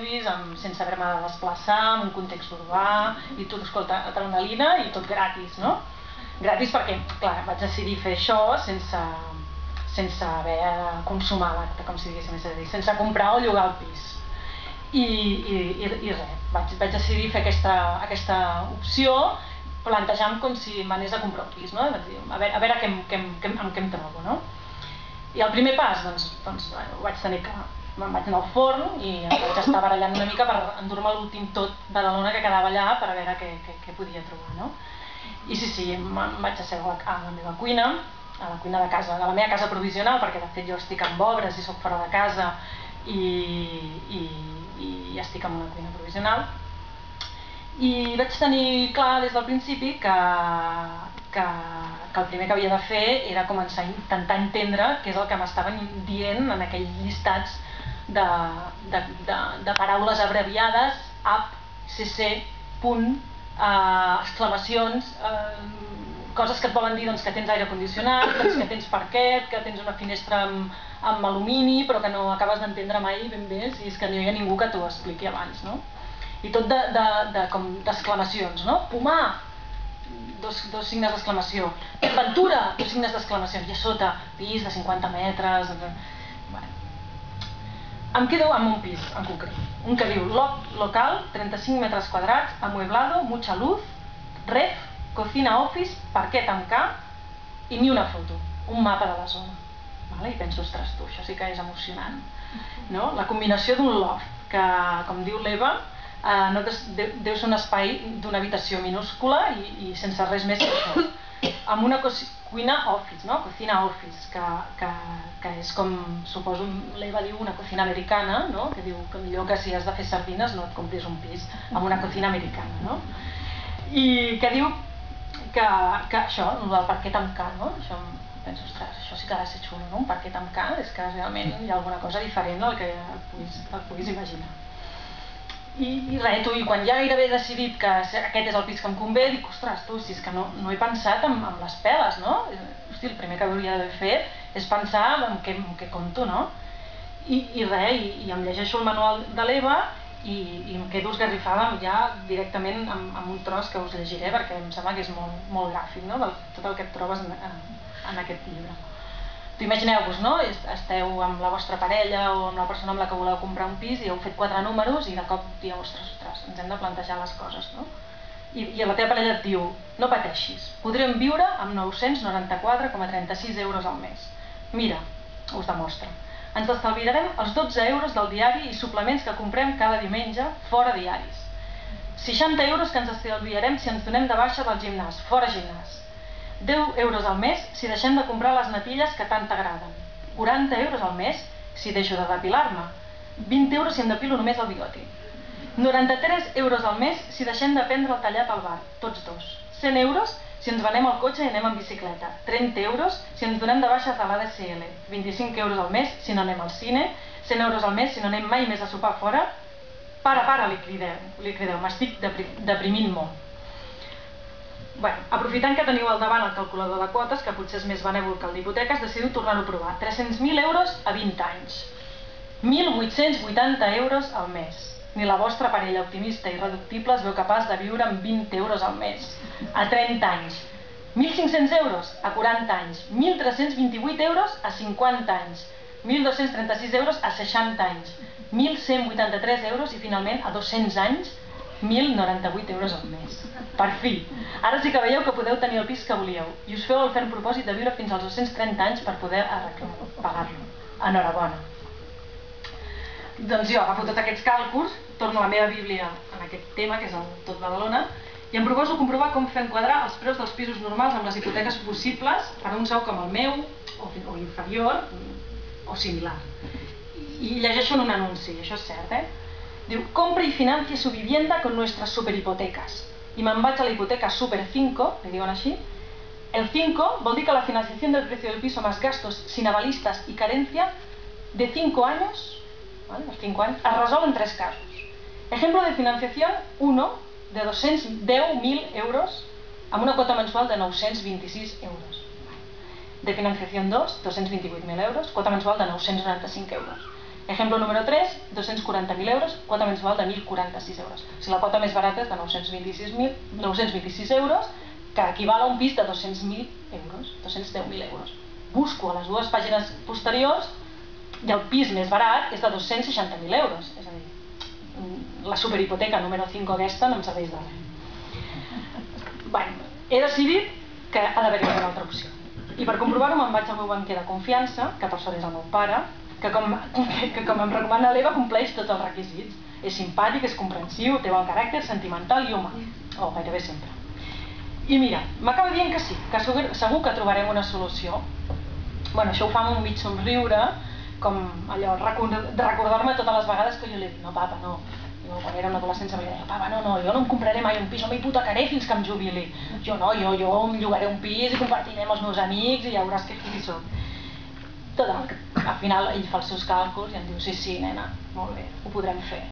nervis, sense haver-me de desplaçar, en un context urbà, i tot, escolta, adrenalina i tot gratis, no? Gratis perquè, clar, vaig decidir fer això sense haver de consumar l'acte, com si diguéssim, és a dir, sense comprar o llogar el pis. I res, vaig decidir fer aquesta opció plantejant com si m'anés a comprar un pis, no? A veure amb què em trobo, no? I el primer pas, doncs ho vaig tenir que... Me'n vaig anar al forn i em vaig estar barallant una mica per endur-me l'últim tot Badalona que quedava allà per a veure què podia trobar, no? I sí, em vaig asseure a la meva cuina, a la cuina de casa, de la meva casa provisional, perquè de fet jo estic amb obres i soc fora de casa i estic en una cuina provisional. I vaig tenir clar des del principi que el primer que havia de fer era començar a intentar entendre què és el que m'estaven dient en aquells llistats de paraules abreviades, app, cc, punt, exclamacions, coses que et volen dir que tens aire condicionat, que tens parquet, que tens una finestra amb alumini, però que no acabes d'entendre mai ben bé si és que no hi ha ningú que t'ho expliqui abans, no? I tot d'exclamacions, no? Pomar, dos signes d'exclamació. Ventura, dos signes d'exclamació. I a sota, pis de 50 metres... Em quedo amb un pis en concret. Un que diu local, 35 metres quadrats, amueblado, mucha luz, ref, cocina office, parquet amb K i ni una foto. Un mapa de la zona. I penso, ostres, tu, això sí que és emocionant. La combinació d'un loft, que, com diu l'Eva, deu ser un espai d'una habitació minúscula i sense res més que això. Amb una cuina office, cocina office, que és com, suposo, l'Eva diu una cocina americana, que diu que millor que si has de fer sardines no et compris un pis amb una cocina americana. I que diu que això, el parquet amb K, això penso, ostres, això sí que ha de ser xulo, un parquet amb K, és que realment hi ha alguna cosa diferent del que et puguis imaginar. I res, i quan ja gairebé he decidit que aquest és el pis que em convé, dic, ostres, tu, si és que no he pensat en les peles, no? Hosti, el primer que hauria d'haver fet és pensar en què compto, no? I res, i em llegeixo el manual de l'Eva i em quedo esgarrifada ja directament amb un tros que us llegiré perquè em sembla que és molt gràfic, no? Tot el que et trobes en aquest llibre. Imagineu-vos, esteu amb la vostra parella o amb la persona amb la que voleu comprar un pis i heu fet 4 números i de cop dieu, ostres, ens hem de plantejar les coses, no? I la teva parella et diu, no pateixis, podrem viure amb 994,36 euros al mes. Mira, us demostra. Ens estalviarem els 12 euros del diari i suplements que comprem cada diumenge fora diaris. 60 euros que ens estalviarem si ens donem de baixa del gimnàs, fora gimnàs. 10 euros al mes si deixem de comprar les natilles que tant t'agraden. 40 euros al mes si deixo de depilar-me. 20 euros si em depilo només el bigoti. 93 euros al mes si deixem de prendre el tallat al bar, tots dos. 100 euros si ens venem el cotxe i anem en bicicleta. 30 euros si ens donem de baixes de l'ADSL. 25 euros al mes si no anem al cine. 100 euros al mes si no anem mai més a sopar fora. Para, li crideu, m'estic deprimint molt. Aprofitant que teniu al davant el calculador de quotes, que potser és més benèvol que el d'hipoteques, decidiu tornar-ho a provar. 300.000 euros a 20 anys. 1.880 euros al mes. Ni la vostra parella optimista i irreductible es veu capaç de viure amb 20 euros al mes. A 30 anys. 1.500 euros a 40 anys. 1.328 euros a 50 anys. 1.236 euros a 60 anys. 1.183 euros i finalment a 200 anys 1.098 euros al mes. Per fi! Ara sí que veieu que podeu tenir el pis que volíeu i us feu el ferm propòsit de viure fins als 230 anys per poder arreglar-lo, pagar-lo. Enhorabona! Doncs jo agafo tots aquests càlculs, torno a la meva bíblia en aquest tema, que és el Tot Badalona, i em proposo comprovar com fer enquadrar els preus dels pisos normals amb les hipoteques possibles per a un sou com el meu, o inferior, o similar. I llegeixo en un anunci, això és cert, Diu, compra y financia su vivienda con nuestras superhipotecas. Y me'n vaig a la hipoteca Super 5, le diuen així. El 5 vol dir que la financiación del precio del piso más gastos sin avalistas y carencia de 5 años, ¿vale? Los 5 años, es resol en 3 casos. Ejemplo de financiación 1 de 210.000 euros amb una quota mensual de 926 euros. De financiación 2, 228.000 euros, quota mensual de 995 euros. Ejemplo número 3, 240.000 euros, quota mensual de 1.046 euros. O sigui, la quota més barata és de 926 euros, que equival a un pis de 200.000 euros, 210.000 euros. Busco a les dues pàgines posteriors i el pis més barat és de 260.000 euros. És a dir, la superhipoteca número 5 aquesta no em serveix de res. Bueno, he decidit que ha d'haver-hi una altra opció. I per comprovar-ho me'n vaig al meu banquer de confiança, que per sort és el meu pare, que com em recomana l'Eva compleix tots els requisits. És simpàtic, és comprensiu, té bon caràcter, sentimental i humà. O gairebé sempre. I mira, m'acaba dient que sí, que segur que trobarem una solució. Bueno, això ho fa amb un mig somriure, com allò, recordar-me totes les vegades que jo li dic, no papa, no. Jo quan era un adolescent sempre li deia, papa, no, jo no em compraré mai un pis, no m'hipotecaré fins que em jubili. Jo no, jo em llogaré un pis i compartiré amb els meus amics i ja veuràs que feliç soc. Total, al final ell fa els seus càlculs i em diu, sí, nena, molt bé, ho podrem fer.